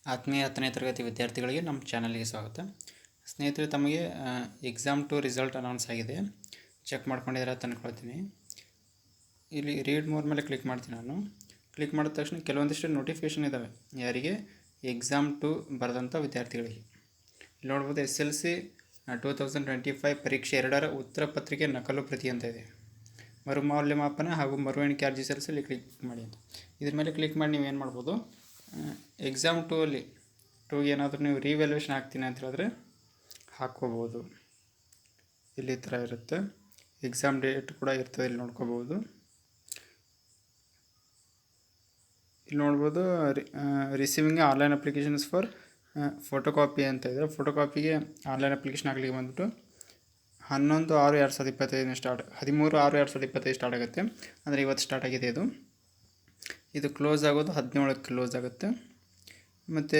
ಆತ್ಮೀಯ 10ನೇ ತರಗತಿ ವಿದ್ಯಾರ್ಥಿಗಳಿಗೆ ನಮ್ಮ ಚಾನಲ್ಗೆ ಸ್ವಾಗತ. ಸ್ನೇಹಿತರೆ, ತಮಗೆ ಎಕ್ಸಾಮ್ 2 ರಿಸಲ್ಟ್ ಅನೌನ್ಸ್ ಆಗಿದೆ. ಚೆಕ್ ಮಾಡ್ಕೊಂಡಿದ್ದೀರಾ ಅಂತ ಅಂದ್ಕೊಳ್ತೀನಿ. ಇಲ್ಲಿ ರೀಡ್ ಮೋರ್ ಮೇಲೆ ಕ್ಲಿಕ್ ಮಾಡ್ತೀನಿ. ನಾನು ಕ್ಲಿಕ್ ಮಾಡಿದ ತಕ್ಷಣ ಕೆಲವೊಂದಿಷ್ಟು ನೋಟಿಫಿಕೇಷನ್ ಇದ್ದಾವೆ ಯಾರಿಗೆ ಎಕ್ಸಾಮ್ 2 ಬರೆದಂಥ ವಿದ್ಯಾರ್ಥಿಗಳಿಗೆ. ಇಲ್ಲಿ ನೋಡ್ಬೋದು SLC 2025 ಪರೀಕ್ಷೆ 2ರ ಉತ್ತರ ಪತ್ರಿಕೆ ನಕಲು ಪ್ರತಿ ಅಂತ ಇದೆ. ಮರುಮೌಲ್ಯಮಾಪನ ಹಾಗೂ ಮರು ಎಣಿಕೆ ಅರ್ಜಿ ಸಲ್ಲಿಸಲು ಕ್ಲಿಕ್ ಮಾಡಿ ಅಂತ. ಇದ್ರ ಮೇಲೆ ಕ್ಲಿಕ್ ಮಾಡಿ ನೀವು ಏನು ಮಾಡ್ಬೋದು, ಎಕ್ಸಾಮ್ 2ಗೆ ಏನಾದರೂ ನೀವು ರಿವ್ಯಾಲ್ಯೂಯೇಷನ್ ಹಾಕ್ತೀನಿ ಅಂತ ಹೇಳಿದ್ರೆ ಹಾಕ್ಕೋಬೋದು. ಇಲ್ಲಿ ಥರ ಇರುತ್ತೆ, ಎಕ್ಸಾಮ್ ಡೇಟ್ ಕೂಡ ಇರ್ತದೆ, ಇಲ್ಲಿ ನೋಡ್ಕೋಬೋದು. ಇಲ್ಲಿ ನೋಡ್ಬೋದು receiving online applications for photo copy ಅಂತ ಇದೆ. ಫೋಟೋ ಕಾಪಿಗೆ ಆನ್ಲೈನ್ ಅಪ್ಲಿಕೇಶನ್ ಹಾಕ್ಲಿಕ್ಕೆ ಬಂದ್ಬಿಟ್ಟು 11/6/2025 ಸ್ಟಾರ್ಟ್ 13/6/2025 ಸ್ಟಾರ್ಟ್ ಆಗುತ್ತೆ. ಅಂದರೆ ಇವತ್ತು ಸ್ಟಾರ್ಟ್ ಆಗಿದೆ. ಇದು ಕ್ಲೋಸ್ ಆಗೋದು 17ಕ್ಕೆ ಕ್ಲೋಸ್ ಆಗುತ್ತೆ. ಮತ್ತು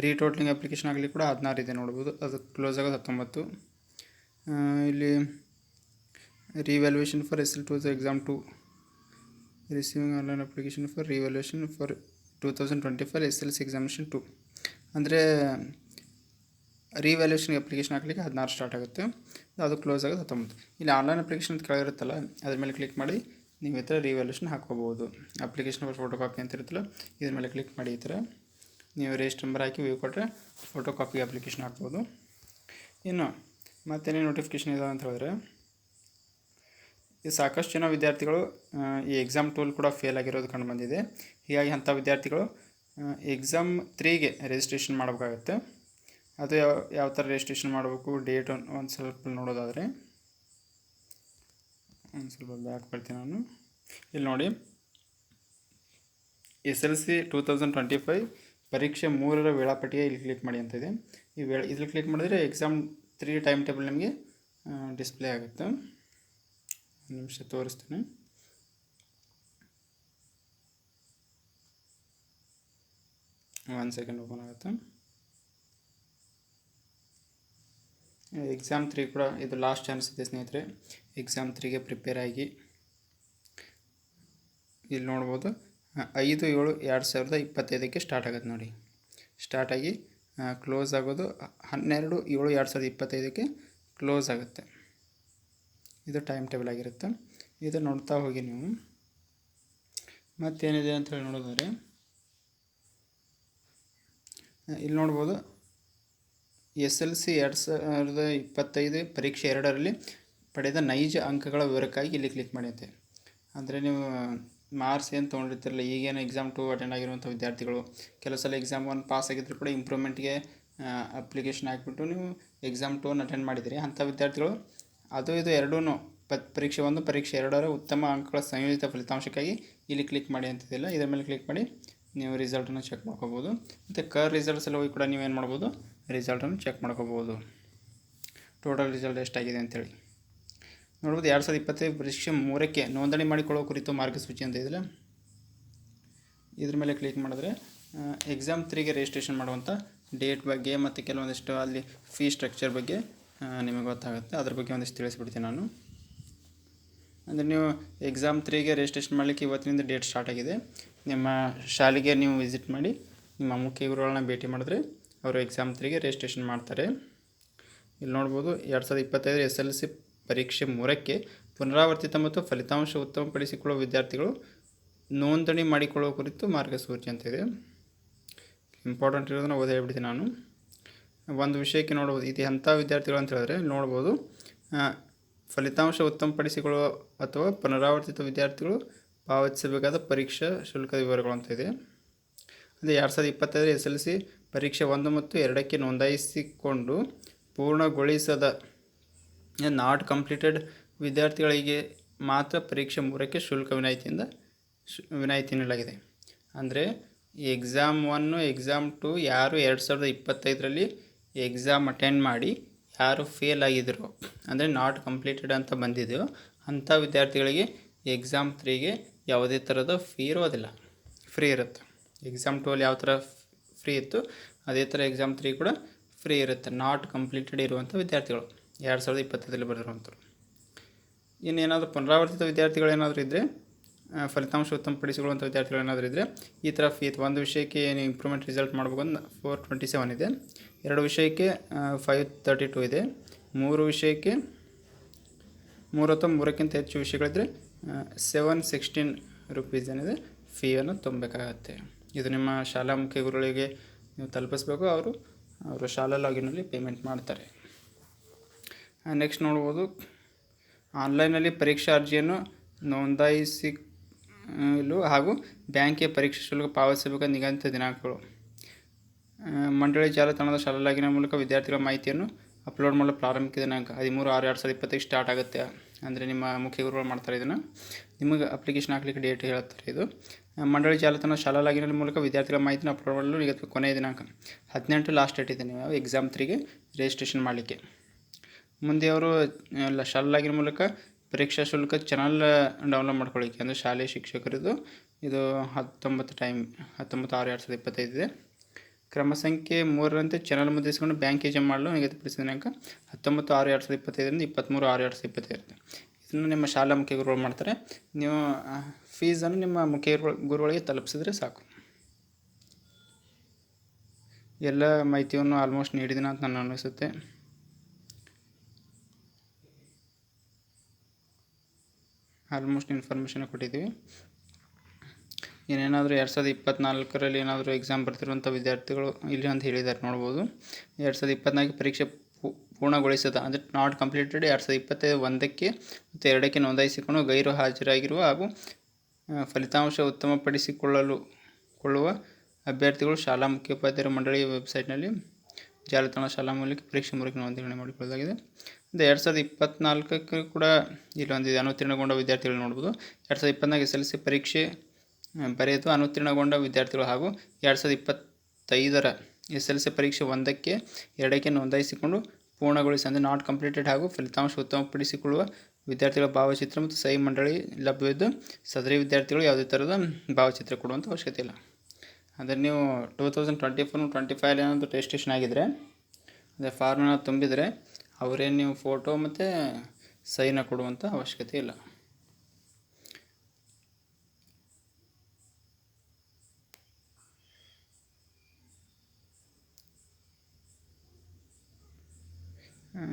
ರೀಟೋಟ್ಲಿಂಗ್ ಅಪ್ಲಿಕೇಶನ್ ಆಗಲಿ ಕೂಡ 16 ಇದೆ ನೋಡ್ಬೋದು, ಅದು ಕ್ಲೋಸ್ ಆಗೋದು 19. ಇಲ್ಲಿ revaluation for SL2 exam 2 receiving online application for revaluation for 2025 SLC examination 2 ಅಂದರೆ ರಿವ್ಯಾಲ್ಯೂಯೇಷನ್ ಅಪ್ಲಿಕೇಶನ್ ಹಾಕಲಿಕ್ಕೆ 16 ಸ್ಟಾರ್ಟ್ ಆಗುತ್ತೆ, ಅದು ಕ್ಲೋಸ್ ಆಗೋದು 19. ಇಲ್ಲಿ ಆನ್ಲೈನ್ ಅಪ್ಲಿಕೇಶನ್ ಅಂತ ಕೆಳಗಿರುತ್ತಲ್ಲ, ಅದ್ರ ಮೇಲೆ ಕ್ಲಿಕ್ ಮಾಡಿ ನೀವು ಈ ಥರ ರಿವ್ಯಾಲ್ಯೂಯೇಷನ್ ಹಾಕ್ಕೋಬೋದು. ಅಪ್ಲಿಕೇಶನ್ ಫಾರ್ ಫೋಟೋ ಕಾಪಿ ಅಂತ ಇರುತ್ತಲ್ಲ, ಇದ್ರ ಮೇಲೆ ಕ್ಲಿಕ್ ಮಾಡಿ ಈ ಥರ ನೀವು ರಿಜಿಸ್ಟರ್ ನಂಬರ್ ಹಾಕಿ ವ್ಯೂ ಕೊಟ್ಟರೆ ಫೋಟೋ ಕಾಪಿ ಅಪ್ಲಿಕೇಶನ್ ಹಾಕ್ಬೋದು. ಇನ್ನು ಮತ್ತೇನೇ ನೋಟಿಫಿಕೇಷನ್ ಇದಾವೆ ಅಂತ ಹೇಳಿದ್ರೆ, ಈ ಸಾಕಷ್ಟು ಜನ ವಿದ್ಯಾರ್ಥಿಗಳು ಈ ಎಕ್ಸಾಮ್ 2 ಕೂಡ ಫೇಲ್ ಆಗಿರೋದು ಕಂಡು ಬಂದಿದೆ. ಹೀಗಾಗಿ ಅಂಥ ವಿದ್ಯಾರ್ಥಿಗಳು ಎಕ್ಸಾಮ್ 3ಗೆ ರಿಜಿಸ್ಟ್ರೇಷನ್ ಮಾಡಬೇಕಾಗತ್ತೆ. ಅದು ಯಾವ ಥರ ರಿಜಿಸ್ಟ್ರೇಷನ್ ಮಾಡಬೇಕು, ಡೇಟ್ ಒಂದು ಸ್ವಲ್ಪ ನೋಡೋದಾದರೆ ಒಂದು ಸ್ವಲ್ಪ ಬ್ಯಾಕ್ ಬರ್ತೀನಿ ನಾನು. ಇಲ್ಲಿ ನೋಡಿ, SLC 2025 ಪರೀಕ್ಷೆ 3ರ ವೇಳಾಪಟ್ಟಿಗೆ ಇಲ್ಲಿ ಕ್ಲಿಕ್ ಮಾಡಿ ಅಂತ ಇದೆ. ಇದ್ರಲ್ಲಿ ಕ್ಲಿಕ್ ಮಾಡಿದ್ರೆ ಎಕ್ಸಾಮ್ 3 ಟೈಮ್ ಟೇಬಲ್ ನಿಮಗೆ ಡಿಸ್ಪ್ಲೇ ಆಗುತ್ತೆ. ಒಂದು ನಿಮಿಷ ತೋರಿಸ್ತೀನಿ. ಒಂದು ಸೆಕೆಂಡ್ ಓಪನ್ ಆಗುತ್ತೆ. ಎಕ್ಸಾಮ್ 3 ಕೂಡ ಇದು ಲಾಸ್ಟ್ ಚಾನ್ಸ್ ಇದೆ ಸ್ನೇಹಿತರೆ. ಎಕ್ಸಾಮ್ 3ಗೆ ಪ್ರಿಪೇರ್ ಆಗಿ ಇಲ್ಲಿ ನೋಡ್ಬೋದು 5/7/2025 ಸ್ಟಾರ್ಟ್ ಆಗುತ್ತೆ ನೋಡಿ. ಸ್ಟಾರ್ಟ್ ಆಗಿ ಕ್ಲೋಸ್ ಆಗೋದು 12/7/2025 ಕ್ಲೋಸ್ ಆಗುತ್ತೆ. ಇದು ಟೈಮ್ ಟೇಬಲ್ ಆಗಿರುತ್ತೆ. ಇದು ನೋಡ್ತಾ ಹೋಗಿ ನೀವು. ಮತ್ತೇನಿದೆ ಅಂತ ಹೇಳಿ ನೋಡೋದಾದರೆ ಇಲ್ಲಿ ನೋಡ್ಬೋದು SLC 2025 ಪರೀಕ್ಷೆ 2ರಲ್ಲಿ ಪಡೆದ ನೈಜ ಅಂಕಗಳ ವಿವರಕ್ಕಾಗಿ ಇಲ್ಲಿ ಕ್ಲಿಕ್ ಮಾಡಿರುತ್ತೆ. ಅಂದರೆ ನೀವು ಮಾರ್ಕ್ಸ್ ಏನು ತೊಗೊಂಡಿರ್ತಿರಲ್ಲ, ಈಗೇನು ಎಕ್ಸಾಮ್ 2 ಅಟೆಂಡ್ ಆಗಿರುವಂಥ ವಿದ್ಯಾರ್ಥಿಗಳು ಕೆಲವು ಸಲ ಎಕ್ಸಾಮ್ 1 ಪಾಸ್ ಆಗಿದ್ರು ಕೂಡ ಇಂಪ್ರೂವ್ಮೆಂಟ್ಗೆ ಅಪ್ಲಿಕೇಶನ್ ಹಾಕಿಬಿಟ್ಟು ನೀವು ಎಕ್ಸಾಮ್ 2 ಅಟೆಂಡ್ ಮಾಡಿದ್ದೀರಿ. ಅಂಥ ವಿದ್ಯಾರ್ಥಿಗಳು ಇದು ಎರಡೂ ಪರೀಕ್ಷೆ 1 ಪರೀಕ್ಷೆ 2ರ ಉತ್ತಮ ಅಂಕಗಳ ಸಂಯೋಜಿತ ಫಲಿತಾಂಶಕ್ಕಾಗಿ ಇಲ್ಲಿ ಕ್ಲಿಕ್ ಮಾಡಿ ಅಂತಿದ್ದಿಲ್ಲ, ಇದರ ಮೇಲೆ ಕ್ಲಿಕ್ ಮಾಡಿ ನೀವು ರಿಸಲ್ಟನ್ನು ಚೆಕ್ ಮಾಡ್ಕೋಬೋದು. ಮತ್ತು ರಿಸಲ್ಟ್ಸ್ ಎಲ್ಲ ಹೋಗಿ ಕೂಡ ನೀವೇನು ಮಾಡ್ಬೋದು, ರಿಸಲ್ಟನ್ನು ಚೆಕ್ ಮಾಡ್ಕೋಬೋದು. ಟೋಟಲ್ ರಿಸಲ್ಟ್ ಎಷ್ಟಾಗಿದೆ ಅಂತೇಳಿ ನೋಡ್ಬೋದು. 2025 ಪರೀಕ್ಷೆ 3ಕ್ಕೆ ನೋಂದಣಿ ಮಾಡಿಕೊಳ್ಳುವ ಕುರಿತು ಮಾರ್ಗಸೂಚಿ ಅಂತ ಇದೆಯಲ್ಲ, ಇದ್ರ ಮೇಲೆ ಕ್ಲಿಕ್ ಮಾಡಿದ್ರೆ ಎಕ್ಸಾಮ್ 3ಗೆ ರಿಜಿಸ್ಟ್ರೇಷನ್ ಮಾಡುವಂಥ ಡೇಟ್ ಬಗ್ಗೆ ಮತ್ತು ಕೆಲವೊಂದಿಷ್ಟು ಅಲ್ಲಿ ಫೀ ಸ್ಟ್ರಕ್ಚರ್ ಬಗ್ಗೆ ನಿಮಗೆ ಗೊತ್ತಾಗುತ್ತೆ. ಅದ್ರ ಬಗ್ಗೆ ಒಂದಿಷ್ಟು ತಿಳಿಸ್ಬಿಡ್ತೀನಿ ನಾನು. ಅಂದರೆ ನೀವು ಎಕ್ಸಾಮ್ 3ಗೆ ರಿಜಿಸ್ಟ್ರೇಷನ್ ಮಾಡಲಿಕ್ಕೆ ಇವತ್ತಿನಿಂದ ಡೇಟ್ ಸ್ಟಾರ್ಟ್ ಆಗಿದೆ. ನಿಮ್ಮ ಶಾಲೆಗೆ ನೀವು ವಿಸಿಟ್ ಮಾಡಿ ನಿಮ್ಮ ಮುಖ್ಯ ಗುರುಗಳನ್ನ ಭೇಟಿ ಮಾಡಿದ್ರೆ ಅವರು ಎಕ್ಸಾಮ್ 3ಗೆ ರಿಜಿಸ್ಟ್ರೇಷನ್ ಮಾಡ್ತಾರೆ. ಇಲ್ಲಿ ನೋಡ್ಬೋದು 2025 SLC ಪರೀಕ್ಷೆ 3ಕ್ಕೆ ಪುನರಾವರ್ತಿತ ಮತ್ತು ಫಲಿತಾಂಶ ಉತ್ತಮಪಡಿಸಿಕೊಳ್ಳುವ ವಿದ್ಯಾರ್ಥಿಗಳು ನೋಂದಣಿ ಮಾಡಿಕೊಳ್ಳುವ ಕುರಿತು ಮಾರ್ಗಸೂಚಿ ಅಂತ ಇದೆ. ಇಂಪಾರ್ಟೆಂಟ್ ಇರೋದನ್ನು ಓದಿ ಹೇಳ್ಬಿಡ್ತೀನಿ ನಾನು. ಒಂದು ವಿಷಯಕ್ಕೆ ನೋಡ್ಬೋದು, ಇದು ಎಂಥ ವಿದ್ಯಾರ್ಥಿಗಳು ಅಂತ ಹೇಳಿದ್ರೆ ನೋಡ್ಬೋದು, ಫಲಿತಾಂಶ ಉತ್ತಮಪಡಿಸಿಕೊಳ್ಳುವ ಅಥವಾ ಪುನರಾವರ್ತಿತ ವಿದ್ಯಾರ್ಥಿಗಳು ಪಾವತಿಸಬೇಕಾದ ಪರೀಕ್ಷಾ ಶುಲ್ಕದ ವಿವರಗಳು ಅಂತ ಇದೆ. ಅಂದರೆ 2025 SLC ಪರೀಕ್ಷೆ 1 ಮತ್ತು 2ಕ್ಕೆ ನೋಂದಾಯಿಸಿಕೊಂಡು ಪೂರ್ಣಗೊಳಿಸದ ನಾಟ್ ಕಂಪ್ಲೀಟೆಡ್ ವಿದ್ಯಾರ್ಥಿಗಳಿಗೆ ಮಾತ್ರ ಪರೀಕ್ಷೆ 3ಕ್ಕೆ ಶುಲ್ಕ ವಿನಾಯಿತಿ ನೀಡಲಾಗಿದೆ. ಅಂದರೆ ಎಕ್ಸಾಮ್ 1 ಎಕ್ಸಾಮ್ 2 ಯಾರು 2025ರಲ್ಲಿ ಎಕ್ಸಾಮ್ ಅಟೆಂಡ್ ಮಾಡಿ ಯಾರು ಫೇಲ್ ಆಗಿದ್ರು, ಅಂದರೆ ನಾಟ್ ಕಂಪ್ಲೀಟೆಡ್ ಅಂತ ಬಂದಿದೆಯೋ ಅಂಥ ವಿದ್ಯಾರ್ಥಿಗಳಿಗೆ ಎಕ್ಸಾಮ್ 3ಗೆ ಯಾವುದೇ ಥರದ ಫೀ ಇರೋದಿಲ್ಲ, ಫ್ರೀ ಇರುತ್ತೆ. ಎಕ್ಸಾಮ್ 2ಅಲ್ಲಿ ಯಾವ ಥರ ಫ್ರೀ ಇತ್ತು ಅದೇ ಥರ ಎಕ್ಸಾಮ್ 3 ಕೂಡ ಫ್ರೀ ಇರುತ್ತೆ. ನಾಟ್ ಕಂಪ್ಲೀಟೆಡ್ ಇರುವಂಥ ವಿದ್ಯಾರ್ಥಿಗಳು 2025ರಲ್ಲಿ ಬರೆದಿರುವಂಥವ್ರು. ಇನ್ನೇನಾದರೂ ಪುನರಾವರ್ತಿತ ವಿದ್ಯಾರ್ಥಿಗಳು ಏನಾದರೂ ಇದ್ದರೆ ಫಲಿತಾಂಶ ಉತ್ತಮಪಡಿಸಿಕೊಳ್ಳುವಂಥ ವಿದ್ಯಾರ್ಥಿಗಳು ಏನಾದರೂ ಇದ್ದರೆ ಈ ಥರ ಫೀ ಒಂದು ವಿಷಯಕ್ಕೆ ಏನು ಇಂಪ್ರೂವ್ಮೆಂಟ್ ರಿಸಲ್ಟ್ ಮಾಡಬೇಕು ಅಂತ 427 ಇದೆ, 2 ವಿಷಯಕ್ಕೆ 532 ಇದೆ, 3 ವಿಷಯಕ್ಕೆ 3 ಅಥವಾ 3ಕ್ಕಿಂತ ಹೆಚ್ಚು ವಿಷಯಗಳಿದ್ದರೆ 716 ರುಪೀಸ್ ಏನಿದೆ ಫೀಯನ್ನು ತುಂಬಬೇಕಾಗತ್ತೆ. ಇದು ನಿಮ್ಮ ಶಾಲಾ ಮುಖ್ಯ ಗುರುಗಳಿಗೆ ನೀವು ತಲುಪಿಸ್ಬೇಕು, ಅವರು ಶಾಲಾ ಲಾಗಿನಲ್ಲಿ ಪೇಮೆಂಟ್ ಮಾಡ್ತಾರೆ. ನೆಕ್ಸ್ಟ್ ನೋಡ್ಬೋದು, ಆನ್ಲೈನಲ್ಲಿ ಪರೀಕ್ಷಾ ಅರ್ಜಿಯನ್ನು ನೋಂದಾಯಿಸಲು ಹಾಗೂ ಬ್ಯಾಂಕಿಗೆ ಪರೀಕ್ಷಾ ಶುಲ್ಕ ಪಾವತಿಸಬೇಕಾದ ನಿಗದಿತ ದಿನಾಂಕಗಳು. ಮಂಡಳಿ ಜಾಲತಾಣದ ಶಾಲಾ ಲಾಗಿನ ಮೂಲಕ ವಿದ್ಯಾರ್ಥಿಗಳ ಮಾಹಿತಿಯನ್ನು ಅಪ್ಲೋಡ್ ಮಾಡಲು ಪ್ರಾರಂಭಿಕ ದಿನಾಂಕ 13/6/2025 ಸ್ಟಾರ್ಟ್ ಆಗುತ್ತೆ. ಅಂದರೆ ನಿಮ್ಮ ಮುಖ್ಯ ಗುರುಗಳು ಮಾಡ್ತಾರೆ ಇದನ್ನು. ನಿಮಗೆ ಅಪ್ಲಿಕೇಶನ್ ಹಾಕ್ಲಿಕ್ಕೆ ಡೇಟ್ ಹೇಳ್ತಾರೆ. ಇದು ಮಂಡಳಿ ಜಾಲತಾಣ ಶಾಲಾ ಲಾಗಿನ ಮೂಲಕ ವಿದ್ಯಾರ್ಥಿಗಳ ಮಾಹಿತಿನ ಅಪ್ಲೋಡ್ ಮಾಡಲು ನಿಗದಿತ ಕೊನೆಯ ದಿನಾಂಕ 18 ಲಾಸ್ಟ್ ಡೇಟ್ ಇದೆ ನೀವು ಎಕ್ಸಾಮ್ 3ಗೆ ರಿಜಿಸ್ಟ್ರೇಷನ್ ಮಾಡಲಿಕ್ಕೆ. ಮುಂದೆ ಅವರು ಶಾಲಾ ಲಾಗಿನ ಮೂಲಕ ಪರೀಕ್ಷಾ ಶುಲ್ಕ ಚಾನಲ್ ಡೌನ್ಲೋಡ್ ಮಾಡ್ಕೊಳ್ಳಿಕ್ಕೆ, ಅಂದರೆ ಶಾಲೆಯ ಶಿಕ್ಷಕರದು ಇದು 19/6/2025 ಇದೆ. ಕ್ರಮ ಸಂಖ್ಯೆ 3ರಂತೆ ಚಾನಲ್ ಮುದ್ರಿಸಿಕೊಂಡು ಬ್ಯಾಂಕಿಗೆ ಜಮಾ ಮಾಡಲು ನಿಗದಿಪಡಿಸಿದ ದಿನಾಂಕ 19/6/2025ರಿಂದ 23/6/2025 ಇರುತ್ತೆ. ಇದನ್ನು ನಿಮ್ಮ ಶಾಲಾ ಮುಖ್ಯ ಗುರುಗಳು ಮಾಡ್ತಾರೆ. ನೀವು ಫೀಸನ್ನು ನಿಮ್ಮ ಮುಖ್ಯ ಗುರುಗಳಿಗೆ ತಲುಪಿಸಿದ್ರೆ ಸಾಕು. ಎಲ್ಲ ಮಾಹಿತಿಯನ್ನು ಆಲ್ಮೋಸ್ಟ್ ನೀಡಿದಿನ ಅಂತ ನಾನು ಅನಿಸುತ್ತೆ. ಆಲ್ಮೋಸ್ಟ್ ಇನ್ಫಾರ್ಮೇಷನ್ ಕೊಟ್ಟಿದ್ದೀವಿ. ಏನೇನಾದರೂ 2024ರಲ್ಲಿ ಏನಾದರೂ ಎಕ್ಸಾಮ್ ಬರ್ತಿರುವಂಥ ವಿದ್ಯಾರ್ಥಿಗಳು ಇಲ್ಲಿ ಅಂತ ಹೇಳಿದ್ದಾರೆ ನೋಡ್ಬೋದು. 2024 ಪರೀಕ್ಷೆ ಪೂರ್ಣಗೊಳಿಸದ, ಅಂದರೆ ನಾಟ್ ಕಂಪ್ಲೀಟೆಡ್ 2025 1ಕ್ಕೆ ಮತ್ತು 2ಕ್ಕೆ ನೋಂದಾಯಿಸಿಕೊಂಡು ಗೈರು ಹಾಜರಾಗಿರುವ ಹಾಗೂ ಫಲಿತಾಂಶ ಉತ್ತಮಪಡಿಸಿಕೊಳ್ಳುವ ಅಭ್ಯರ್ಥಿಗಳು ಶಾಲಾ ಮುಖ್ಯೋಪಾಧ್ಯಾಯರ ಮಂಡಳಿಯ ವೆಬ್ಸೈಟ್ನಲ್ಲಿ ಜಾಲತಾಣ ಶಾಲಾ ಮೂಲಕ ಪರೀಕ್ಷೆ ಮೂಲಕ ನೋಂದಣಿ ಮಾಡಿಕೊಳ್ಳಲಾಗಿದೆ. 2024ಕ್ಕೆ ಕೂಡ ಇಲ್ಲೊಂದಿದೆ, ಅನುತ್ತೀರ್ಣಗೊಂಡ ವಿದ್ಯಾರ್ಥಿಗಳು ನೋಡ್ಬೋದು. 2024 SSLC ಪರೀಕ್ಷೆ ಬರೆದು ಅನುತ್ತೀರ್ಣಗೊಂಡ ವಿದ್ಯಾರ್ಥಿಗಳು ಹಾಗೂ 2025ರ SSLC ಪರೀಕ್ಷೆ 1ಕ್ಕೆ 2ಕ್ಕೆ ನೋಂದಾಯಿಸಿಕೊಂಡು ಪೂರ್ಣಗೊಳಿಸಿ, ಅಂದರೆ ನಾಟ್ ಕಂಪ್ಲೀಟೆಡ್ ಹಾಗೂ ಫಲಿತಾಂಶ ಉತ್ತಮಪಡಿಸಿಕೊಳ್ಳುವ ವಿದ್ಯಾರ್ಥಿಗಳ ಭಾವಚಿತ್ರ ಮತ್ತು ಸಹಿ ಮಂಡಳಿ ಲಭ್ಯವಿದ್ದು ಸದರಿ ವಿದ್ಯಾರ್ಥಿಗಳು ಯಾವುದೇ ಥರದ ಭಾವಚಿತ್ರ ಕೊಡುವಂಥ ಅವಶ್ಯಕತೆ ಇಲ್ಲ. ಅಂದರೆ ನೀವು 2024-25 ಏನಾದರೂ ರಿಜಿಸ್ಟ್ರೇಷನ್ ಆಗಿದ್ದರೆ, ಅದೇ ಫಾರ್ಮನ್ನು ತುಂಬಿದರೆ ಅವರೇನು ನೀವು ಫೋಟೋ ಮತ್ತು ಸೈನ ಕೊಡುವಂಥ ಅವಶ್ಯಕತೆ ಇಲ್ಲ.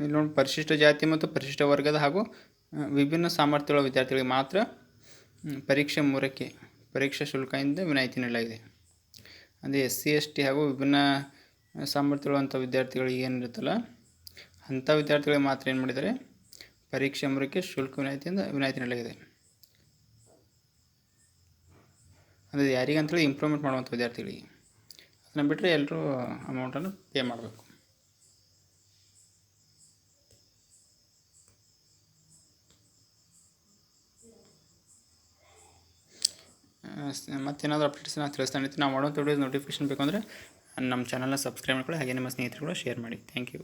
ಇಲ್ಲಿ ನೋಡಿ, ಪರಿಶಿಷ್ಟ ಜಾತಿ ಮತ್ತು ಪರಿಶಿಷ್ಟ ವರ್ಗದ ಹಾಗೂ ವಿಭಿನ್ನ ಸಾಮರ್ಥ್ಯಗಳ ವಿದ್ಯಾರ್ಥಿಗಳಿಗೆ ಮಾತ್ರ ಪರೀಕ್ಷೆ 3ಕ್ಕೆ ಪರೀಕ್ಷಾ ಶುಲ್ಕದಿಂದ ವಿನಾಯಿತಿ ನೀಡಲಾಗಿದೆ. ಅಂದರೆ SC ST ಹಾಗೂ ವಿಭಿನ್ನ ಸಾಮರ್ಥ್ಯಗಳಂಥ ವಿದ್ಯಾರ್ಥಿಗಳಿಗೆ ಏನಿರುತ್ತಲ್ಲ ಅಂಥ ವಿದ್ಯಾರ್ಥಿಗಳಿಗೆ ಮಾತ್ರ ಏನು ಮಾಡಿದ್ದಾರೆ, ಪರೀಕ್ಷೆ 3ಕ್ಕೆ ಶುಲ್ಕ ವಿನಾಯಿತಿ ನೀಡಲಾಗಿದೆ. ಅಂದರೆ ಯಾರಿಗಂತೇಳಿ ಇಂಪ್ರೂವ್ಮೆಂಟ್ ಮಾಡುವಂಥ ವಿದ್ಯಾರ್ಥಿಗಳಿಗೆ. ಅದನ್ನು ಬಿಟ್ಟರೆ ಎಲ್ಲರೂ ಅಮೌಂಟನ್ನು ಪೇ ಮಾಡಬೇಕು. ಮತ್ತೇನಾದರೂ ಅಪ್ಡೇಟ್ಸ್ ನಾನು ತಿಳಿಸ್ತಾನೆ. ನಾವು ಮಾಡೋಂಥ ವಿಡಿಯೋಸ್ ನೋಟಿಫಿಕೇಶನ್ ಬೇಕಂದರೆ ನಮ್ಮ ಚಾನಲ್ನ ಸಬ್ಸ್ಕ್ರೈಬ್ ಮಾಡ್ಕೊಳ್ಳಿ, ಹಾಗೆ ನಿಮ್ಮ ಸ್ನೇಹಿತರು ಕೂಡ ಶೇರ್ ಮಾಡಿ. Thank you.